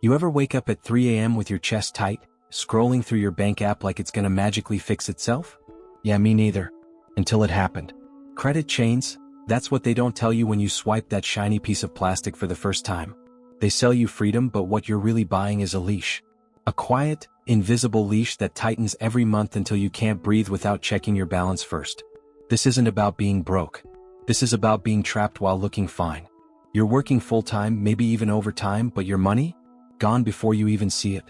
You ever wake up at 3 a.m. with your chest tight, scrolling through your bank app like it's gonna magically fix itself? Yeah, me neither. Until it happened. Credit chains, that's what they don't tell you when you swipe that shiny piece of plastic for the first time. They sell you freedom, but what you're really buying is a leash. A quiet, invisible leash that tightens every month until you can't breathe without checking your balance first. This isn't about being broke. This is about being trapped while looking fine. You're working full-time, maybe even overtime, but your money? Gone before you even see it.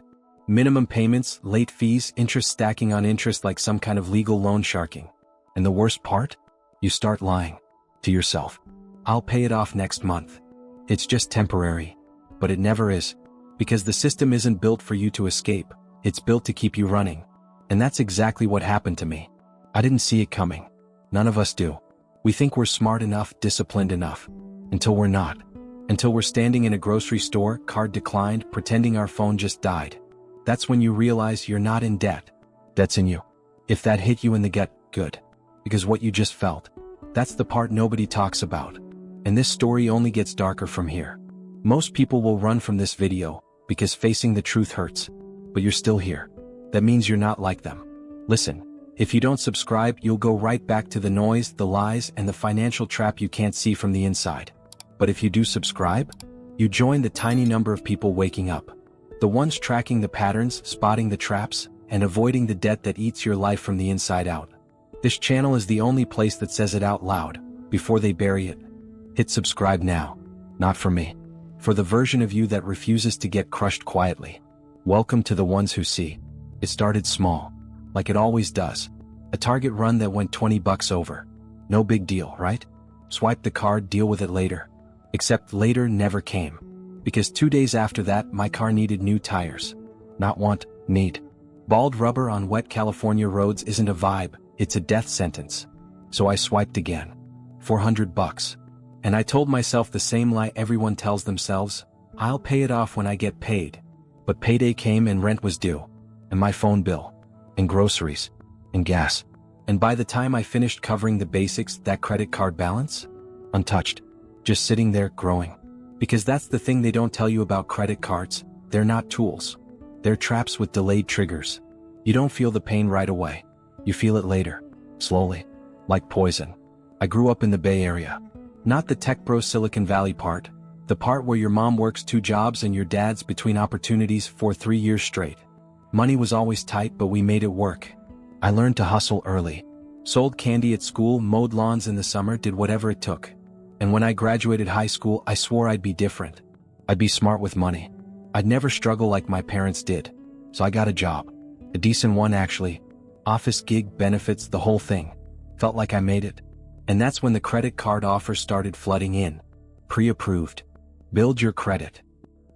Minimum payments, late fees, interest stacking on interest like some kind of legal loan sharking. And the worst part? You start lying to yourself. I'll pay it off next month. It's just temporary. But it never is. Because the system isn't built for you to escape, it's built to keep you running. And that's exactly what happened to me. I didn't see it coming. None of us do. We think we're smart enough, disciplined enough. Until we're not. Until we're standing in a grocery store, card declined, pretending our phone just died. That's when you realize you're not in debt. Debt's in you. If that hit you in the gut, good. Because what you just felt. That's the part nobody talks about. And this story only gets darker from here. Most people will run from this video, because facing the truth hurts. But you're still here. That means you're not like them. Listen, if you don't subscribe, you'll go right back to the noise, the lies, and the financial trap you can't see from the inside. But if you do subscribe, you join the tiny number of people waking up. The ones tracking the patterns, spotting the traps, and avoiding the debt that eats your life from the inside out. This channel is the only place that says it out loud, before they bury it. Hit subscribe now. Not for me. For the version of you that refuses to get crushed quietly. Welcome to the ones who see. It started small. Like it always does. A Target run that went $20 over. No big deal, right? Swipe the card, deal with it later. Except later never came. Because 2 days after that, my car needed new tires. Not want, need. Bald rubber on wet California roads isn't a vibe, it's a death sentence. So I swiped again. $400. And I told myself the same lie everyone tells themselves, I'll pay it off when I get paid. But payday came and rent was due. And my phone bill. And groceries. And gas. And by the time I finished covering the basics, that credit card balance? Untouched. Just sitting there, growing. Because that's the thing they don't tell you about credit cards. They're not tools. They're traps with delayed triggers. You don't feel the pain right away. You feel it later. Slowly. Like poison. I grew up in the Bay Area. Not the tech bro Silicon Valley part. The part where your mom works 2 jobs and your dad's between opportunities for 3 years straight. Money was always tight, but we made it work. I learned to hustle early. Sold candy at school, mowed lawns in the summer, did whatever it took. And when I graduated high school, I swore I'd be different. I'd be smart with money. I'd never struggle like my parents did. So I got a job. A decent one actually. Office gig, benefits, the whole thing. Felt like I made it. And that's when the credit card offers started flooding in. Pre-approved. Build your credit.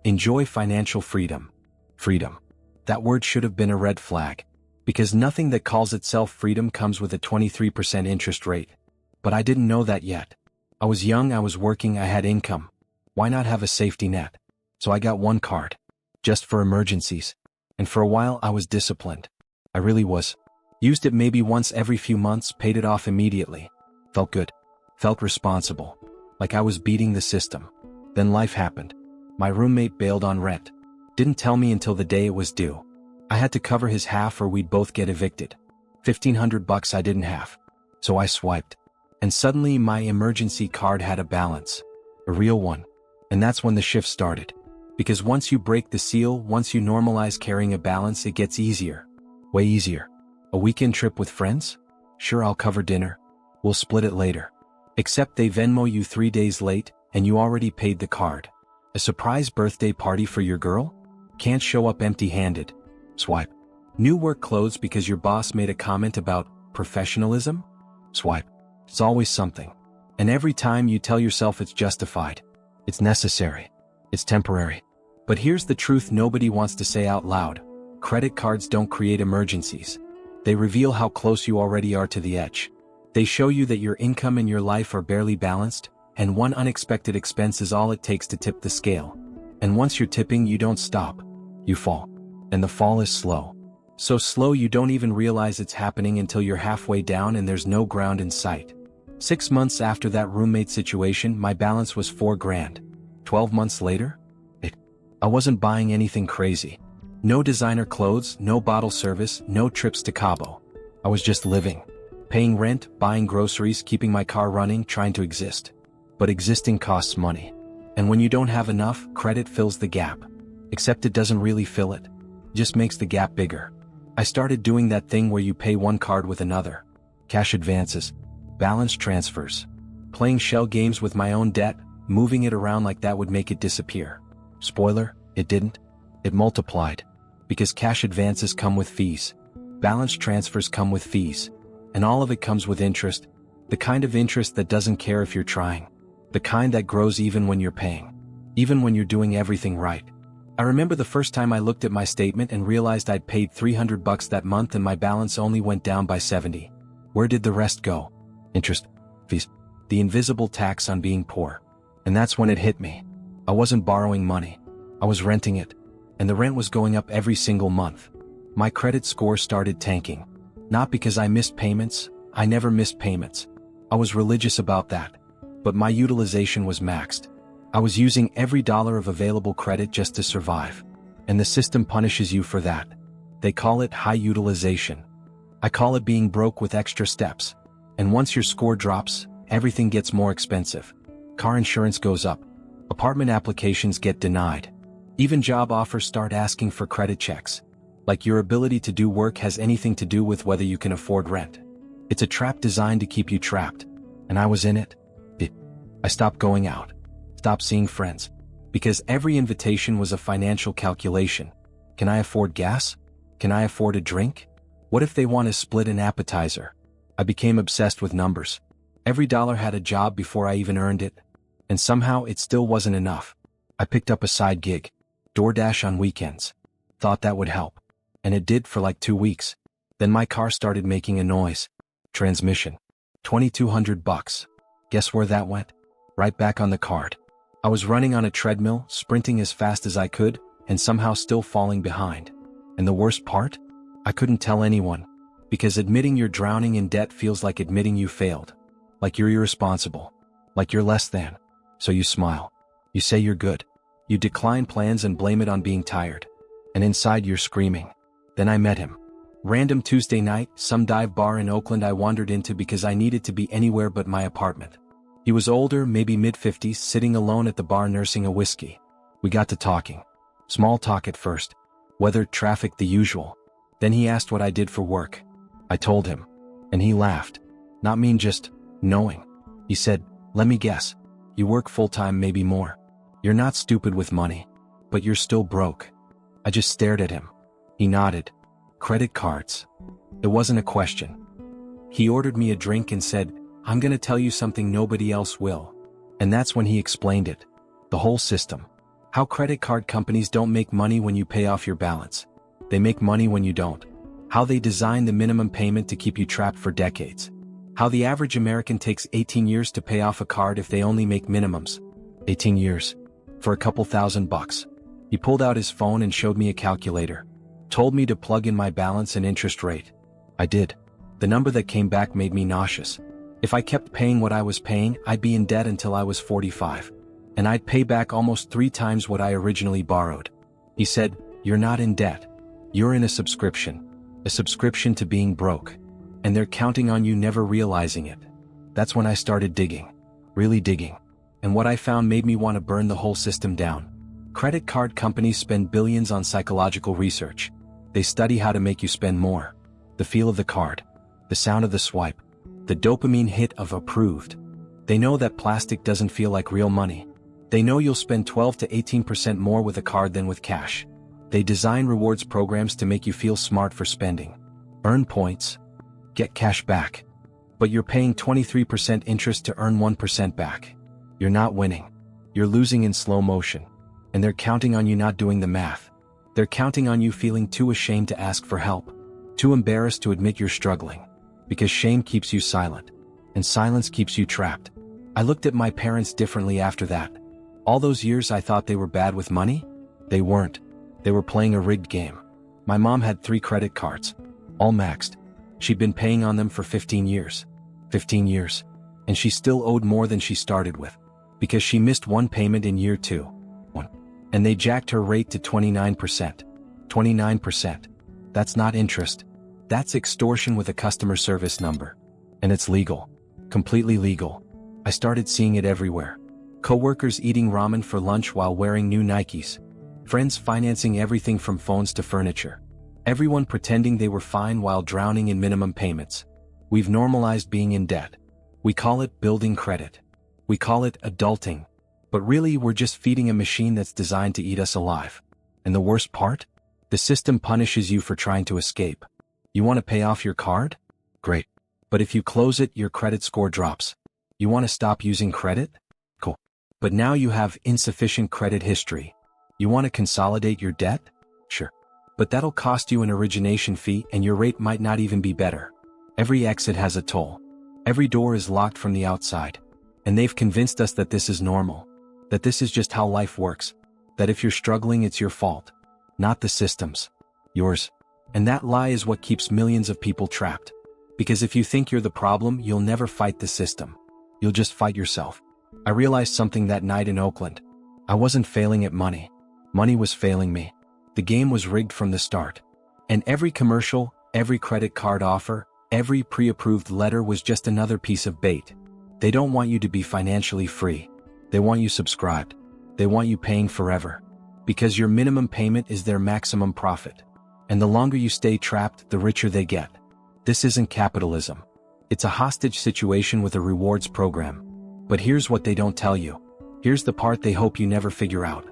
Enjoy financial freedom. Freedom. That word should have been a red flag. Because nothing that calls itself freedom comes with a 23% interest rate. But I didn't know that yet. I was young, I was working, I had income. Why not have a safety net? So I got one card. Just for emergencies. And for a while I was disciplined. I really was. Used it maybe once every few months, paid it off immediately. Felt good. Felt responsible. Like I was beating the system. Then life happened. My roommate bailed on rent. Didn't tell me until the day it was due. I had to cover his half or we'd both get evicted. $1,500 I didn't have. So I swiped. And suddenly my emergency card had a balance. A real one. And that's when the shift started. Because once you break the seal, once you normalize carrying a balance, it gets easier. Way easier. A weekend trip with friends? Sure, I'll cover dinner. We'll split it later. Except they Venmo you 3 days late, and you already paid the card. A surprise birthday party for your girl? Can't show up empty-handed. Swipe. New work clothes because your boss made a comment about professionalism? Swipe. It's always something. And every time you tell yourself it's justified. It's necessary. It's temporary. But here's the truth nobody wants to say out loud. Credit cards don't create emergencies. They reveal how close you already are to the edge. They show you that your income and your life are barely balanced, and one unexpected expense is all it takes to tip the scale. And once you're tipping, you don't stop. You fall. And the fall is slow. So slow you don't even realize it's happening until you're halfway down and there's no ground in sight. 6 months after that roommate situation, my balance was $4,000. 12 months later? I wasn't buying anything crazy. No designer clothes, no bottle service, no trips to Cabo. I was just living. Paying rent, buying groceries, keeping my car running, trying to exist. But existing costs money. And when you don't have enough, credit fills the gap. Except it doesn't really fill it. It just makes the gap bigger. I started doing that thing where you pay one card with another. Cash advances. Balance transfers. Playing shell games with my own debt, moving it around like that would make it disappear. Spoiler, it didn't. It multiplied. Because cash advances come with fees. Balance transfers come with fees. And all of it comes with interest. The kind of interest that doesn't care if you're trying. The kind that grows even when you're paying. Even when you're doing everything right. I remember the first time I looked at my statement and realized I'd paid $300 that month and my balance only went down by 70. Where did the rest go? Interest. Fees. The invisible tax on being poor. And that's when it hit me. I wasn't borrowing money. I was renting it. And the rent was going up every single month. My credit score started tanking. Not because I missed payments. I never missed payments. I was religious about that. But my utilization was maxed. I was using every dollar of available credit just to survive. And the system punishes you for that. They call it high utilization. I call it being broke with extra steps. And once your score drops, everything gets more expensive. Car insurance goes up. Apartment applications get denied. Even job offers start asking for credit checks. Like your ability to do work has anything to do with whether you can afford rent. It's a trap designed to keep you trapped. And I was in it. I stopped going out. Stopped seeing friends. Because every invitation was a financial calculation. Can I afford gas? Can I afford a drink? What if they want to split an appetizer? I became obsessed with numbers. Every dollar had a job before I even earned it. And somehow it still wasn't enough. I picked up a side gig. DoorDash on weekends. Thought that would help. And it did for like 2 weeks. Then my car started making a noise. Transmission. $2,200. Guess where that went? Right back on the card. I was running on a treadmill, sprinting as fast as I could, and somehow still falling behind. And the worst part? I couldn't tell anyone. Because admitting you're drowning in debt feels like admitting you failed. Like you're irresponsible. Like you're less than. So you smile. You say you're good. You decline plans and blame it on being tired. And inside you're screaming. Then I met him. Random Tuesday night, some dive bar in Oakland I wandered into because I needed to be anywhere but my apartment. He was older, maybe mid-50s, sitting alone at the bar nursing a whiskey. We got to talking. Small talk at first. Weather, traffic, the usual. Then he asked what I did for work. I told him. And he laughed. Not mean, just knowing. He said, let me guess. You work full-time, maybe more. You're not stupid with money. But you're still broke. I just stared at him. He nodded. Credit cards. It wasn't a question. He ordered me a drink and said, I'm gonna tell you something nobody else will. And that's when he explained it. The whole system. How credit card companies don't make money when you pay off your balance. They make money when you don't. How they design the minimum payment to keep you trapped for decades. How the average American takes 18 years to pay off a card if they only make minimums. 18 years. For a couple $1,000. He pulled out his phone and showed me a calculator. Told me to plug in my balance and interest rate. I did. The number that came back made me nauseous. If I kept paying what I was paying, I'd be in debt until I was 45. And I'd pay back almost 3 times what I originally borrowed. He said, you're not in debt. You're in a subscription. A subscription to being broke. And they're counting on you never realizing it. That's when I started digging. Really digging. And what I found made me want to burn the whole system down. Credit card companies spend billions on psychological research. They study how to make you spend more. The feel of the card. The sound of the swipe. The dopamine hit of approved. They know that plastic doesn't feel like real money. They know you'll spend 12 to 18% more with a card than with cash. They design rewards programs to make you feel smart for spending. Earn points. Get cash back. But you're paying 23% interest to earn 1% back. You're not winning. You're losing in slow motion. And they're counting on you not doing the math. They're counting on you feeling too ashamed to ask for help. Too embarrassed to admit you're struggling. Because shame keeps you silent. And silence keeps you trapped. I looked at my parents differently after that. All those years I thought they were bad with money? They weren't. They were playing a rigged game. My mom had 3 credit cards. All maxed. She'd been paying on them for 15 years. 15 years. And she still owed more than she started with. Because she missed one payment in year 2. And they jacked her rate to 29%. 29%. That's not interest. That's extortion with a customer service number. And it's legal. Completely legal. I started seeing it everywhere. Coworkers eating ramen for lunch while wearing new Nikes. Friends financing everything from phones to furniture. Everyone pretending they were fine while drowning in minimum payments. We've normalized being in debt. We call it building credit. We call it adulting. But really, we're just feeding a machine that's designed to eat us alive. And the worst part? The system punishes you for trying to escape. You want to pay off your card? Great. But if you close it, your credit score drops. You want to stop using credit? Cool. But now you have insufficient credit history. You want to consolidate your debt? Sure. But that'll cost you an origination fee and your rate might not even be better. Every exit has a toll. Every door is locked from the outside. And they've convinced us that this is normal. That this is just how life works. That if you're struggling, it's your fault. Not the system's. Yours. And that lie is what keeps millions of people trapped. Because if you think you're the problem, you'll never fight the system. You'll just fight yourself. I realized something that night in Oakland. I wasn't failing at money. Money was failing me. The game was rigged from the start. And every commercial, every credit card offer, every pre-approved letter was just another piece of bait. They don't want you to be financially free. They want you subscribed. They want you paying forever. Because your minimum payment is their maximum profit. And the longer you stay trapped, the richer they get. This isn't capitalism. It's a hostage situation with a rewards program. But here's what they don't tell you. Here's the part they hope you never figure out.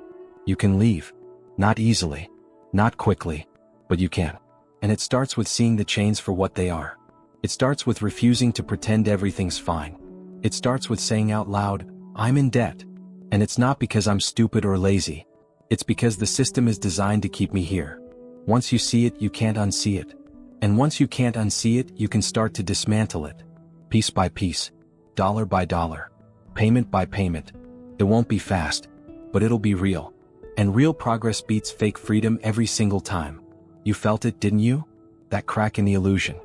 You can leave. Not easily. Not quickly. But you can. And it starts with seeing the chains for what they are. It starts with refusing to pretend everything's fine. It starts with saying out loud, I'm in debt. And it's not because I'm stupid or lazy. It's because the system is designed to keep me here. Once you see it, you can't unsee it. And once you can't unsee it, you can start to dismantle it. Piece by piece. Dollar by dollar. Payment by payment. It won't be fast. But it'll be real. And real progress beats fake freedom every single time. You felt it, didn't you? That crack in the illusion.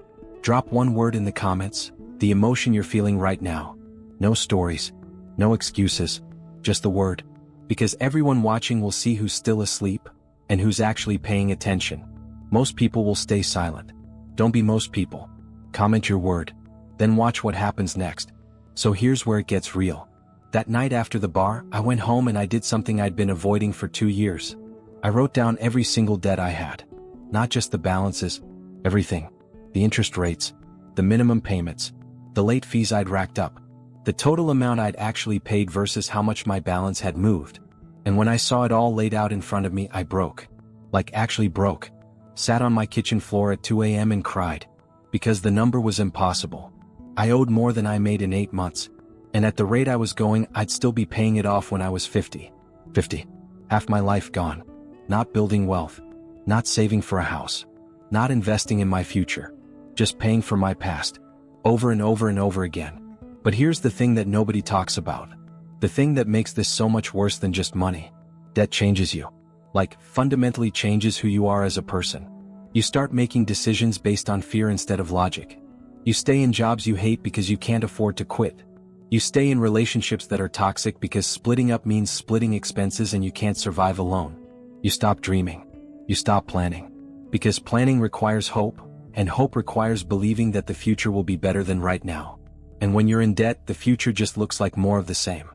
Drop one word in the comments, the emotion you're feeling right now. No stories. No excuses. Just the word. Because everyone watching will see who's still asleep and who's actually paying attention. Most people will stay silent. Don't be most people. Comment your word. Then watch what happens next. So here's where it gets real. That night after the bar, I went home and I did something I'd been avoiding for 2 years. I wrote down every single debt I had. Not just the balances. Everything. The interest rates. The minimum payments. The late fees I'd racked up. The total amount I'd actually paid versus how much my balance had moved. And when I saw it all laid out in front of me, I broke. Like actually broke. Sat on my kitchen floor at 2 a.m. and cried. Because the number was impossible. I owed more than I made in 8 months. And at the rate I was going, I'd still be paying it off when I was 50. 50. Half my life gone. Not building wealth. Not saving for a house. Not investing in my future. Just paying for my past. Over and over and over again. But here's the thing that nobody talks about. The thing that makes this so much worse than just money. Debt changes you. Like, fundamentally changes who you are as a person. You start making decisions based on fear instead of logic. You stay in jobs you hate because you can't afford to quit. You stay in relationships that are toxic because splitting up means splitting expenses and you can't survive alone. You stop dreaming. You stop planning. Because planning requires hope, and hope requires believing that the future will be better than right now. And when you're in debt, the future just looks like more of the same.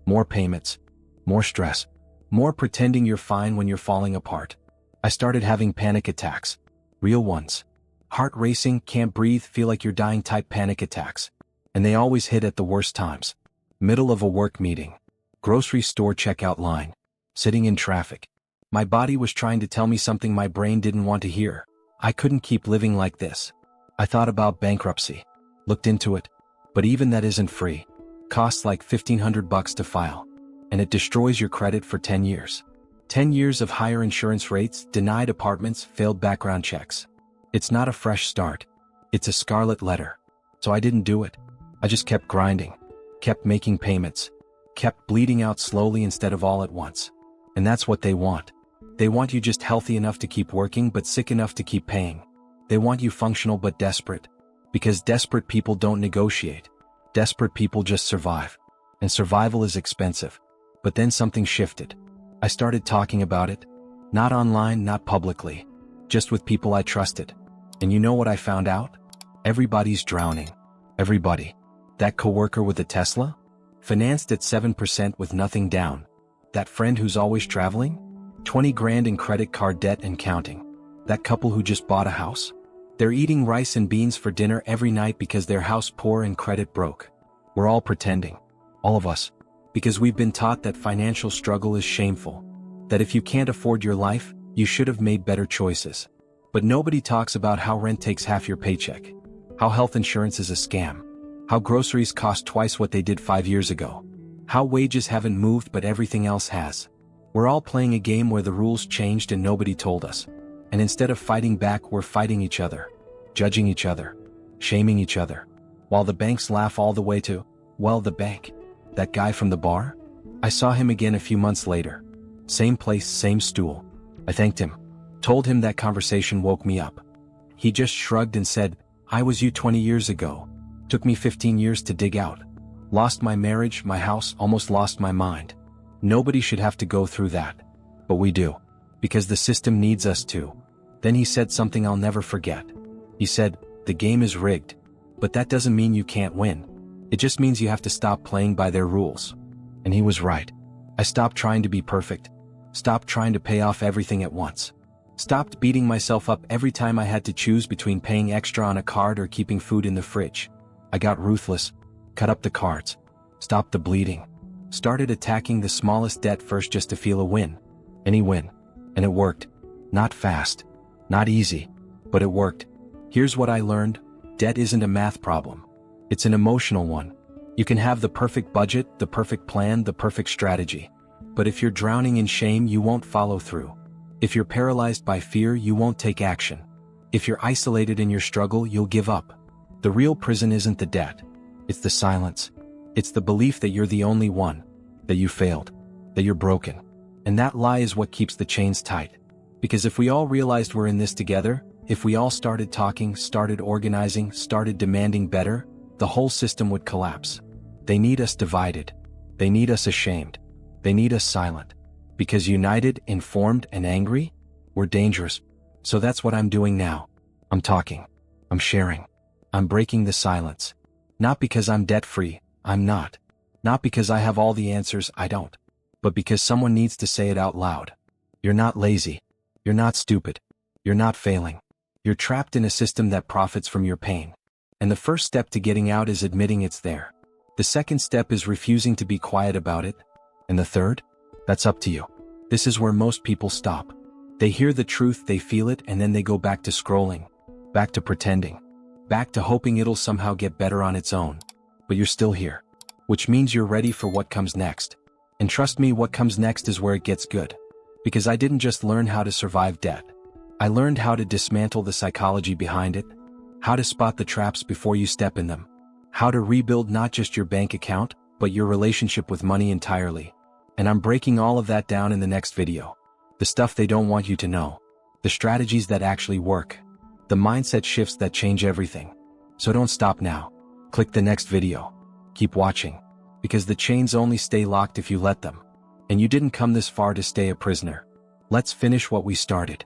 More payments. More stress. More pretending you're fine when you're falling apart. I started having panic attacks. Real ones. Heart racing, can't breathe, feel like you're dying type panic attacks. And they always hit at the worst times. Middle of a work meeting. Grocery store checkout line. Sitting in traffic. My body was trying to tell me something my brain didn't want to hear. I couldn't keep living like this. I thought about bankruptcy. Looked into it. But even that isn't free. Costs like $1,500 to file. And it destroys your credit for 10 years. 10 years of higher insurance rates, denied apartments, failed background checks. It's not a fresh start. It's a scarlet letter. So I didn't do it. I just kept grinding. Kept making payments. Kept bleeding out slowly instead of all at once. And that's what they want. They want you just healthy enough to keep working but sick enough to keep paying. They want you functional but desperate. Because desperate people don't negotiate. Desperate people just survive. And survival is expensive. But then something shifted. I started talking about it. Not online, not publicly. Just with people I trusted. And you know what I found out? Everybody's drowning. Everybody. That coworker with a Tesla? Financed at 7% with nothing down. That friend who's always traveling? 20 grand in credit card debt and counting. That couple who just bought a house? They're eating rice and beans for dinner every night because their house poor and credit broke. We're all pretending. All of us. Because we've been taught that financial struggle is shameful. That if you can't afford your life, you should have made better choices. But nobody talks about how rent takes half your paycheck. How health insurance is a scam. How groceries cost twice what they did 5 years ago. How wages haven't moved but everything else has. We're all playing a game where the rules changed and nobody told us. And instead of fighting back, we're fighting each other. Judging each other. Shaming each other. While the banks laugh all the way to, well, the bank. That guy from the bar? I saw him again a few months later. Same place, same stool. I thanked him. Told him that conversation woke me up. He just shrugged and said, I was you 20 years ago. Took me 15 years to dig out. Lost my marriage, my house, almost lost my mind. Nobody should have to go through that. But we do. Because the system needs us to. Then he said something I'll never forget. He said, the game is rigged. But that doesn't mean you can't win. It just means you have to stop playing by their rules. And he was right. I stopped trying to be perfect. Stopped trying to pay off everything at once. Stopped beating myself up every time I had to choose between paying extra on a card or keeping food in the fridge. I got ruthless. Cut up the cards. Stopped the bleeding. Started attacking the smallest debt first just to feel a win. Any win. And it worked. Not fast. Not easy. But it worked. Here's what I learned. Debt isn't a math problem. It's an emotional one. You can have the perfect budget, the perfect plan, the perfect strategy. But if you're drowning in shame, you won't follow through. If you're paralyzed by fear, you won't take action. If you're isolated in your struggle, you'll give up. The real prison isn't the debt. It's the silence. It's the belief that you're the only one. That you failed. That you're broken. And that lie is what keeps the chains tight. Because if we all realized we're in this together, if we all started talking, started organizing, started demanding better, the whole system would collapse. They need us divided. They need us ashamed. They need us silent. Because united, informed, and angry, we're dangerous. So that's what I'm doing now. I'm talking. I'm sharing. I'm breaking the silence. Not because I'm debt-free, I'm not. Not because I have all the answers, I don't. But because someone needs to say it out loud. You're not lazy. You're not stupid. You're not failing. You're trapped in a system that profits from your pain. And the first step to getting out is admitting it's there. The second step is refusing to be quiet about it. And the third? That's up to you. This is where most people stop. They hear the truth, they feel it, and then they go back to scrolling. Back to pretending. Back to hoping it'll somehow get better on its own. But you're still here. Which means you're ready for what comes next. And trust me, what comes next is where it gets good. Because I didn't just learn how to survive debt. I learned how to dismantle the psychology behind it. How to spot the traps before you step in them. How to rebuild not just your bank account, but your relationship with money entirely. And I'm breaking all of that down in the next video. The stuff they don't want you to know. The strategies that actually work. The mindset shifts that change everything. So don't stop now. Click the next video. Keep watching. Because the chains only stay locked if you let them. And you didn't come this far to stay a prisoner. Let's finish what we started.